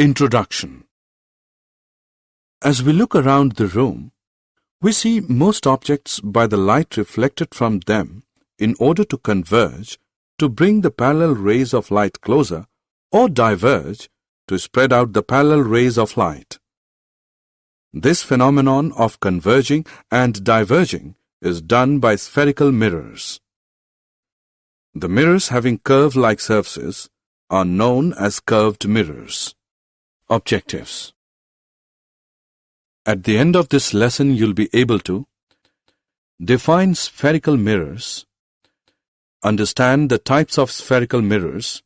Introduction. As we look around the room, we see most objects by the light reflected from them in order to converge to bring the parallel rays of light closer or diverge to spread out the parallel rays of light. This phenomenon of converging and diverging is done by spherical mirrors. The mirrors having curve-like surfaces are known as curved mirrors. Objectives. At the end of this lesson, you'll be able to define spherical mirrors, understand the types of spherical mirrors,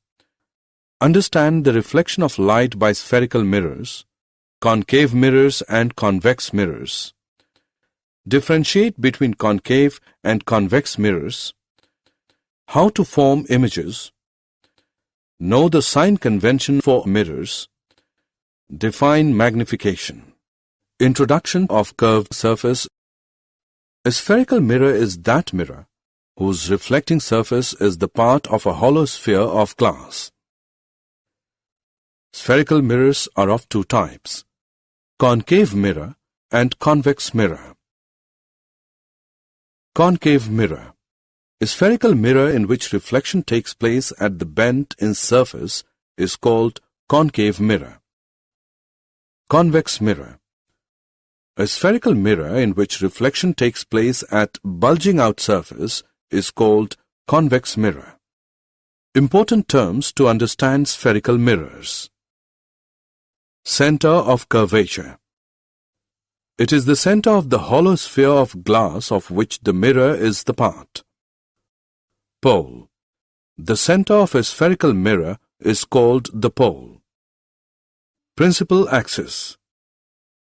understand the reflection of light by spherical mirrors, concave mirrors and convex mirrors, differentiate between concave and convex mirrors, how to form images, know the sign convention for mirrors, define magnification. Introduction of curved surface. A spherical mirror is that mirror whose reflecting surface is the part of a hollow sphere of glass. Spherical mirrors are of two types: concave mirror and convex mirror. Concave mirror. A spherical mirror in which reflection takes place at the bend in surface is called concave mirror. Convex mirror. A spherical mirror in which reflection takes place at bulging out surface is called convex mirror. Important terms to understand spherical mirrors. Center of curvature. It is the center of the hollow sphere of glass of which the mirror is the part. Pole. The center of a spherical mirror is called the pole. Principal axis.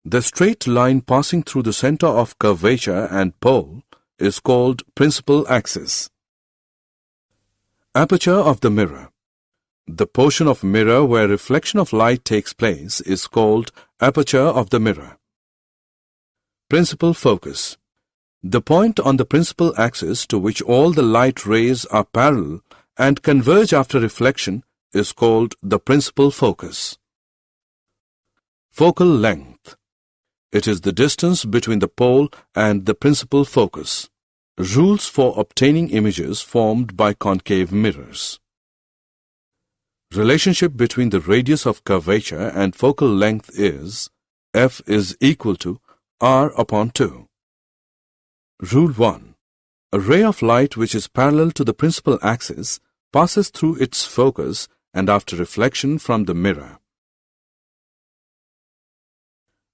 The straight line passing through the center of curvature and pole is called principal axis. Aperture of the mirror. The portion of mirror where reflection of light takes place is called aperture of the mirror. Principal focus. The point on the principal axis to which all the light rays are parallel and converge after reflection is called the principal focus. Focal length. It is the distance between the pole and the principal focus. Rules for obtaining images formed by concave mirrors. Relationship between the radius of curvature and focal length is F is equal to R upon 2. Rule 1. A ray of light which is parallel to the principal axis passes through its focus and after reflection from the mirror.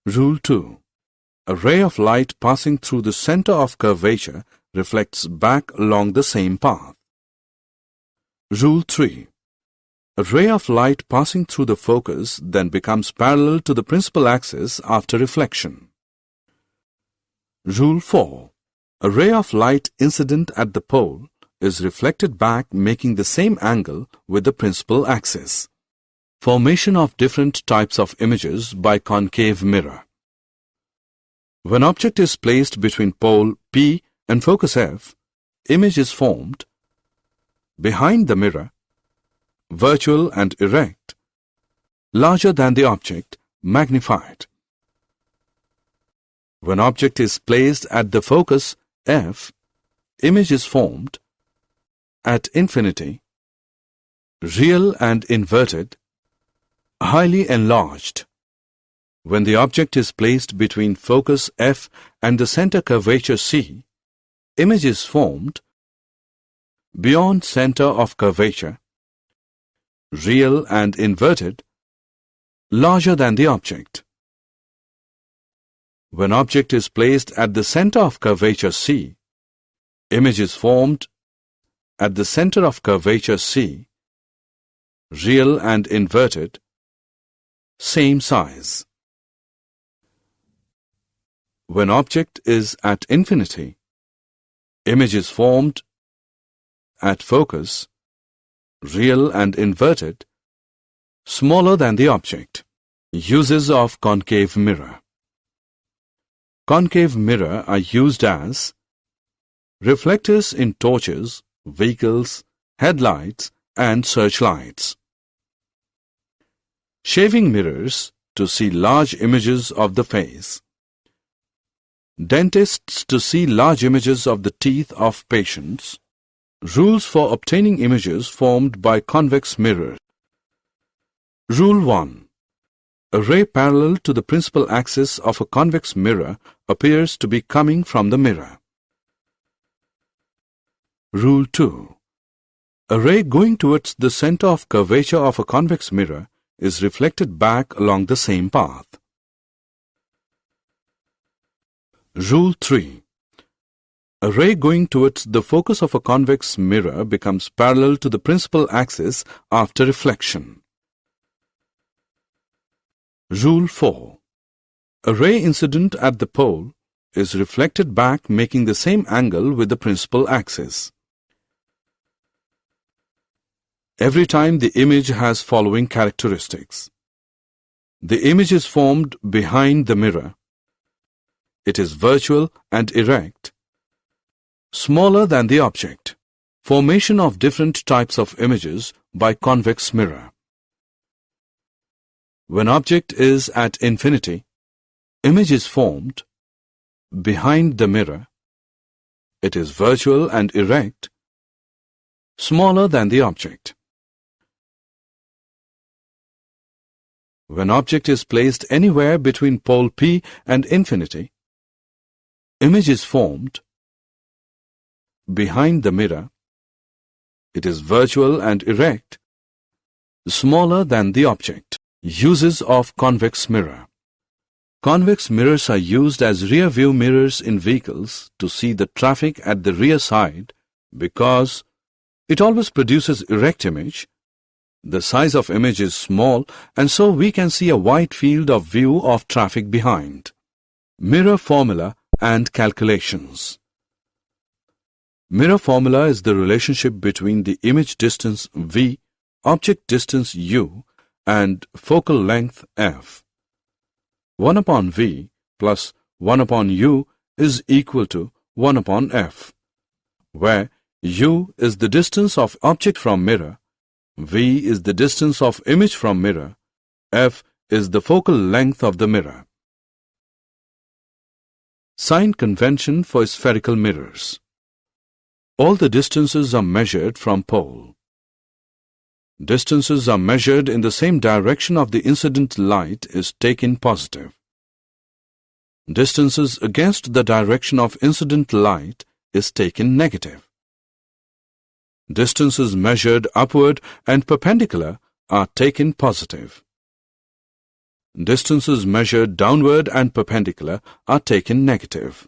Rule 2. A ray of light passing through the center of curvature reflects back along the same path. Rule 3. A ray of light passing through the focus then becomes parallel to the principal axis after reflection. Rule 4. A ray of light incident at the pole is reflected back making the same angle with the principal axis. Formation of different types of images by concave mirror. When object is placed between pole P and focus F, image is formed behind the mirror, virtual and erect, larger than the object, magnified. When object is placed at the focus F, image is formed at infinity, real and inverted, highly enlarged. When the object is placed between focus F and the center curvature C, image is formed beyond center of curvature, real and inverted, larger than the object. When object is placed at the center of curvature C, image is formed at the center of curvature C, real and inverted, same size. When object is at infinity, image is formed at focus, real and inverted, smaller than the object. Uses of concave mirror. Concave mirror are used as reflectors in torches, vehicles, headlights and searchlights. Shaving mirrors to see large images of the face. Dentists to see large images of the teeth of patients. Rules for obtaining images formed by convex mirror. Rule 1. A ray parallel to the principal axis of a convex mirror appears to be coming from the mirror. Rule 2. A ray going towards the center of curvature of a convex mirror is reflected back along the same path. Rule 3. A ray going towards the focus of a convex mirror becomes parallel to the principal axis after reflection. Rule 4. A ray incident at the pole is reflected back making the same angle with the principal axis. Every time the image has following characteristics. The image is formed behind the mirror. It is virtual and erect, smaller than the object. Formation of different types of images by convex mirror. When object is at infinity, image is formed behind the mirror. It is virtual and erect, smaller than the object. When object is placed anywhere between pole P and infinity, image is formed behind the mirror. It is virtual and erect, smaller than the object. Uses of convex mirror. Convex mirrors are used as rear view mirrors in vehicles to see the traffic at the rear side because it always produces erect image. The size of image is small and so we can see a wide field of view of traffic behind. Mirror formula and calculations. Mirror formula is the relationship between the image distance v, object distance u, and focal length f. 1 upon v plus 1 upon u is equal to 1 upon f, where u is the distance of object from mirror, v is the distance of image from mirror, f is the focal length of the mirror. Sign convention for spherical mirrors. All the distances are measured from pole. Distances are measured in the same direction of the incident light is taken positive. Distances against the direction of incident light is taken negative. Distances measured upward and perpendicular are taken positive. Distances measured downward and perpendicular are taken negative.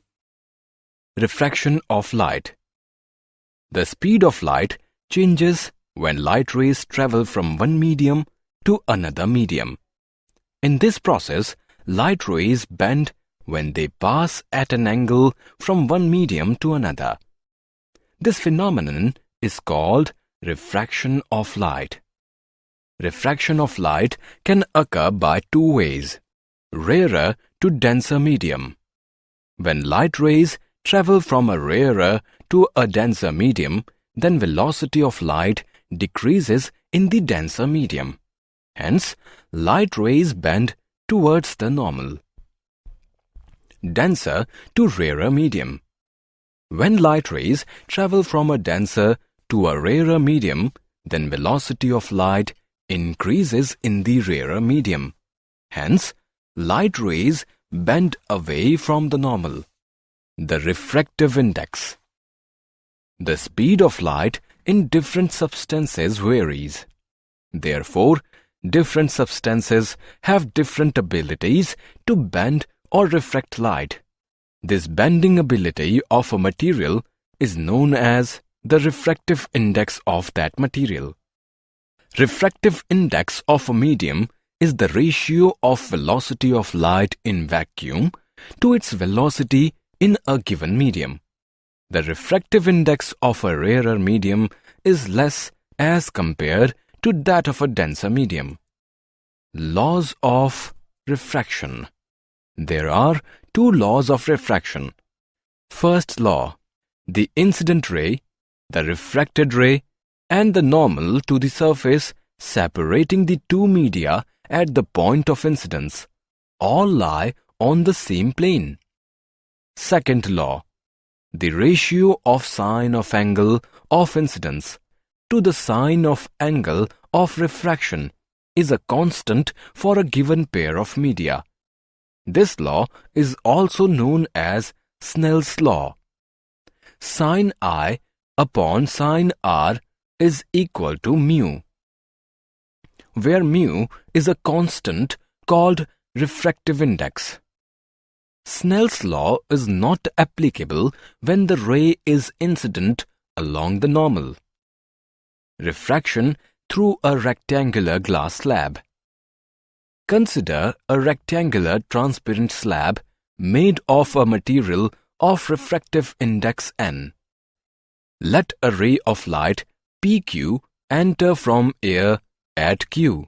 Refraction of light. The speed of light changes when light rays travel from one medium to another medium. In this process, light rays bend when they pass at an angle from one medium to another. This phenomenon is called refraction of light. Refraction of light can occur by two ways: rarer to denser medium. When light rays travel from a rarer to a denser medium, then velocity of light decreases in the denser medium. Hence, light rays bend towards the normal. Denser to rarer medium. When light rays travel from a denser to a rarer medium, then velocity of light increases in the rarer medium. Hence, light rays bend away from the normal. The refractive index. The speed of light in different substances varies. Therefore, different substances have different abilities to bend or refract light. This bending ability of a material is known as the refractive index of that material. Refractive index of a medium is the ratio of velocity of light in vacuum to its velocity in a given medium. The refractive index of a rarer medium is less as compared to that of a denser medium. Laws of refraction. There are two laws of refraction. First law: the incident ray, the refracted ray, and the normal to the surface separating the two media at the point of incidence all lie on the same plane. Second law. The ratio of sine of angle of incidence to the sine of angle of refraction is a constant for a given pair of media. This law is also known as Snell's law. Sin I upon sin R is equal to mu, where mu is a constant called refractive index. Snell's law is not applicable when the ray is incident along the normal. Refraction through a rectangular glass slab. Consider a rectangular transparent slab made of a material of refractive index n. Let a ray of light PQ enter from air at Q.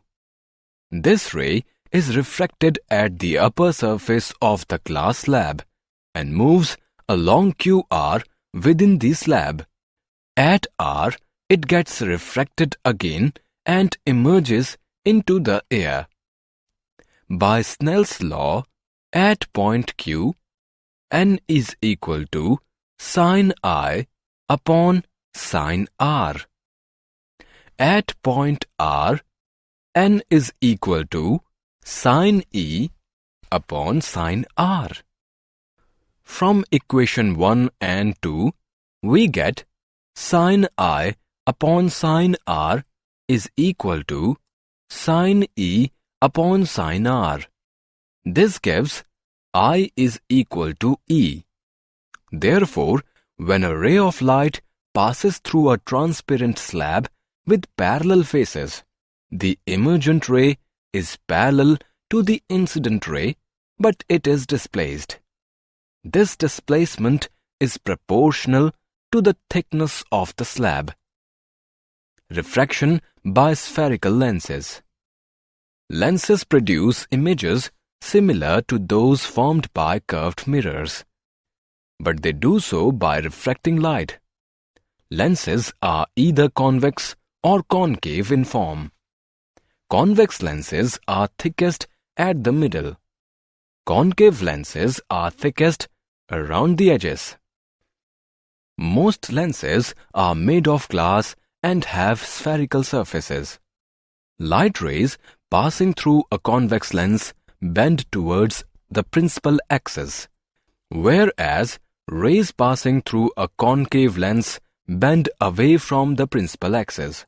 This ray is refracted at the upper surface of the glass slab and moves along QR within the slab. At R, it gets refracted again and emerges into the air. By Snell's law, at point Q, n is equal to sin I upon sin R. At point R, n is equal to sin E upon sin R. From equation 1 and 2, we get sin I upon sin R is equal to sin E upon sin R. This gives I is equal to E. Therefore, when a ray of light passes through a transparent slab with parallel faces, the emergent ray is parallel to the incident ray, but it is displaced. This displacement is proportional to the thickness of the slab. Refraction by spherical lenses. Lenses produce images similar to those formed by curved mirrors, but they do so by refracting light. Lenses are either convex or concave in form. Convex lenses are thickest at the middle. Concave lenses are thickest around the edges. Most lenses are made of glass and have spherical surfaces. Light rays passing through a convex lens bend towards the principal axis, whereas rays passing through a concave lens bend away from the principal axis.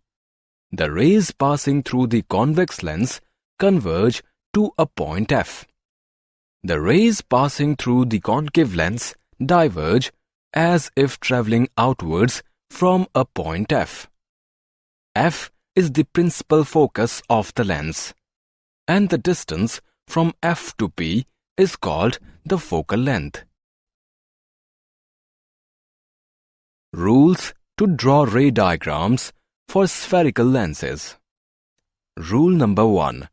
The rays passing through the convex lens converge to a point F. The rays passing through the concave lens diverge as if traveling outwards from a point F. F is the principal focus of the lens, and the distance from F to P is called the focal length. Rules to draw ray diagrams for spherical lenses. Rule number 1.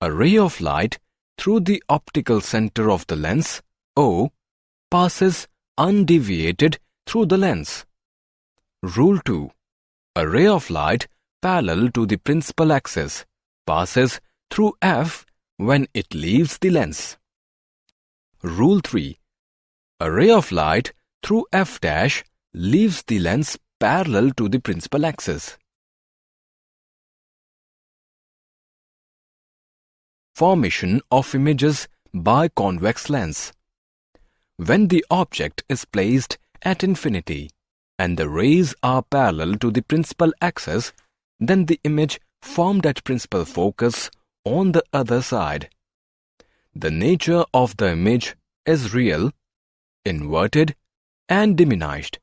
A ray of light through the optical center of the lens, O, passes undeviated through the lens. Rule 2. A ray of light parallel to the principal axis passes through F when it leaves the lens. Rule 3. A ray of light through F' leaves the lens parallel to the principal axis. Formation of images by convex lens. When the object is placed at infinity and the rays are parallel to the principal axis, then the image formed at principal focus on the other side. The nature of the image is real, inverted, and diminished.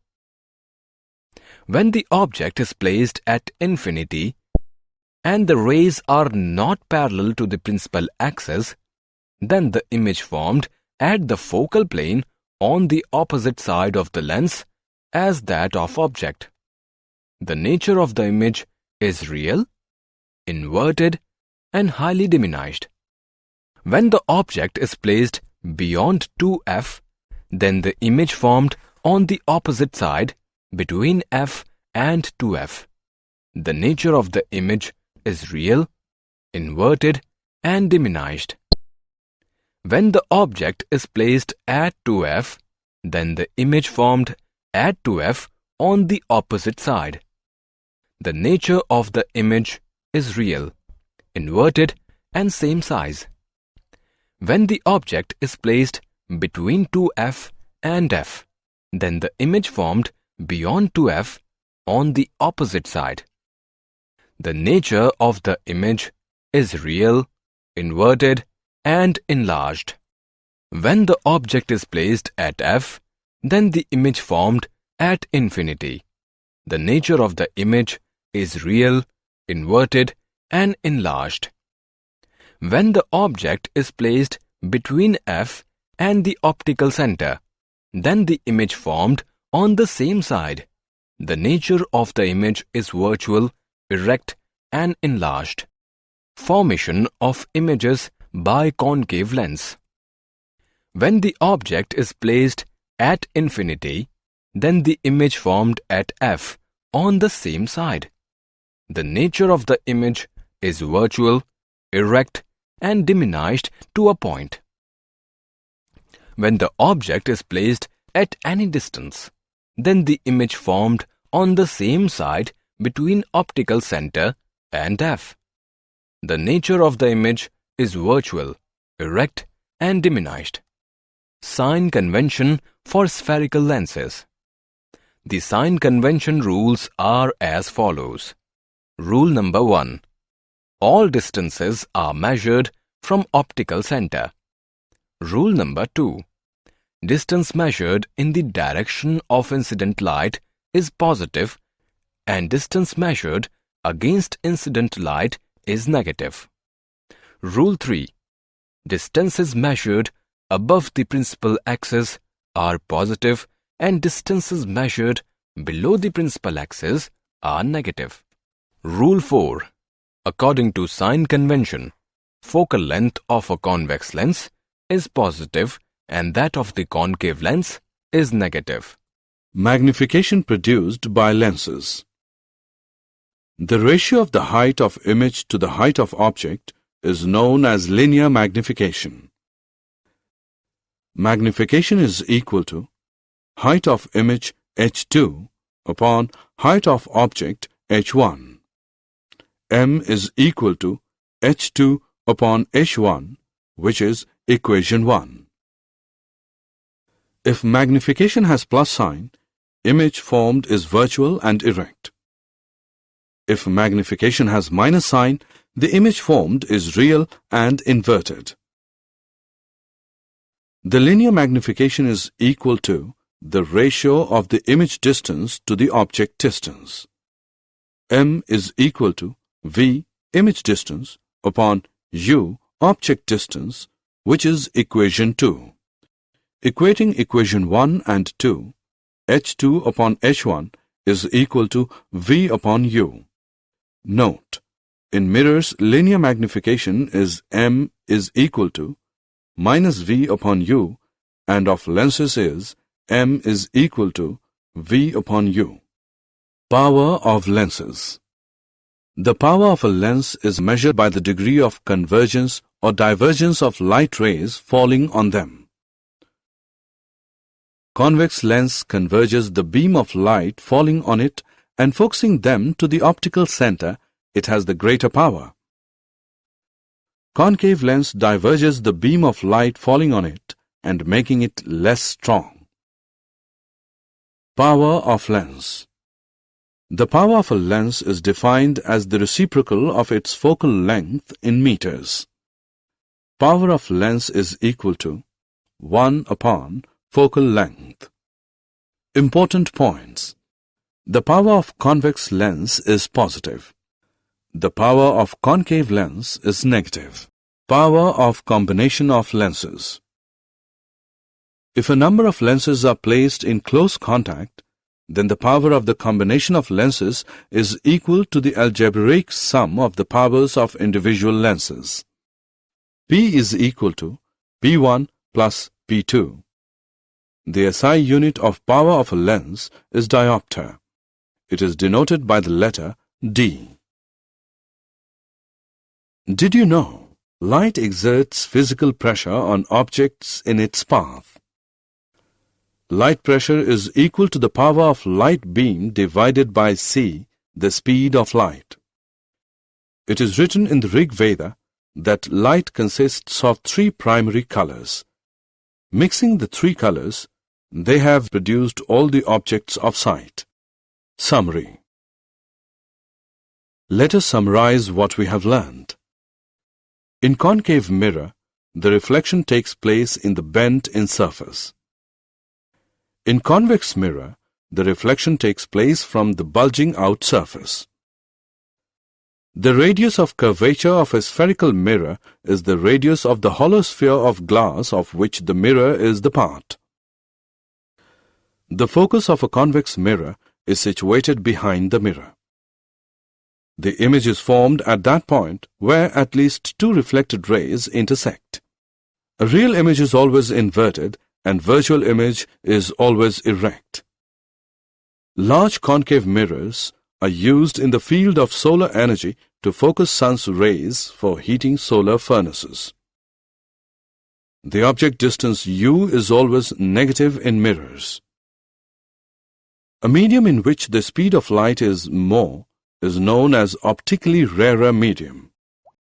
When the object is placed at infinity and the rays are not parallel to the principal axis, then the image formed at the focal plane on the opposite side of the lens as that of object. The nature of the image is real, inverted, and highly diminished. When the object is placed beyond 2F, then the image formed on the opposite side between F and 2F. The nature of the image is real, inverted, and diminished. When the object is placed at 2f, then the image formed at 2f on the opposite side. The nature of the image is real, inverted and same size. When the object is placed between 2f and f, then the image formed beyond 2f on the opposite side. The nature of the image is real, inverted and enlarged. When the object is placed at f, then the image formed at infinity. The nature of the image is real, inverted and enlarged. When the object is placed between f and the optical center, then the image formed on the same side. The nature of the image is virtual, erect and enlarged. Formation of images by concave lens. When the object is placed at infinity, then the image formed at f on the same side. The nature of the image is virtual, erect and diminished to a point. When the object is placed at any distance, then the image formed on the same side between optical center and f. The nature of the image is virtual, erect and diminished. Sign convention for spherical lenses. The sign convention rules are as follows. Rule number 1. All distances are measured from optical center. Rule number 2. Distance measured in the direction of incident light is positive and distance measured against incident light is negative. Rule 3. Distances measured above the principal axis are positive and distances measured below the principal axis are negative. Rule 4. According to sign convention, focal length of a convex lens is positive and that of the concave lens is negative. Magnification produced by lenses. The ratio of the height of image to the height of object is known as linear magnification. Magnification is equal to height of image h2 upon height of object h1. M is equal to h2 upon h1, which is equation 1. If magnification has plus sign, image formed is virtual and erect. If magnification has minus sign, the image formed is real and inverted. The linear magnification is equal to the ratio of the image distance to the object distance. M is equal to V image distance upon U object distance, which is equation 2. Equating equation 1 and 2, h2 upon h1 is equal to V upon U. Note, in mirrors, linear magnification is M is equal to minus V upon U, and of lenses is M is equal to V upon U. Power of lenses. The power of a lens is measured by the degree of convergence or divergence of light rays falling on them. Convex lens converges the beam of light falling on it and focusing them to the optical center. It has the greater power. Concave lens diverges the beam of light falling on it and making it less strong. Power of lens. The power of a lens is defined as the reciprocal of its focal length in meters. Power of lens is equal to 1 upon focal length. Important points. The power of convex lens is positive. The power of concave lens is negative. Power of combination of lenses. If a number of lenses are placed in close contact, then the power of the combination of lenses is equal to the algebraic sum of the powers of individual lenses. P is equal to P1 plus P2. The SI unit of power of a lens is diopter. It is denoted by the letter D. Did you know Light exerts physical pressure on objects in its path. Light pressure is equal to the power of light beam divided by c, the speed of light. It is written in the Rig Veda that light consists of 3 primary colors. Mixing the 3 colors, they have produced all the objects of sight. Summary. Let us summarize what we have learned. In concave mirror, the reflection takes place in the bent-in surface. In convex mirror, the reflection takes place from the bulging out surface. The radius of curvature of a spherical mirror is the radius of the hollow sphere of glass of which the mirror is the part. The focus of a convex mirror is situated behind the mirror. The image is formed at that point where at least 2 reflected rays intersect. A real image is always inverted and virtual image is always erect. Large concave mirrors are used in the field of solar energy to focus sun's rays for heating solar furnaces. The object distance u is always negative in mirrors. A medium in which the speed of light is more is known as optically rarer medium.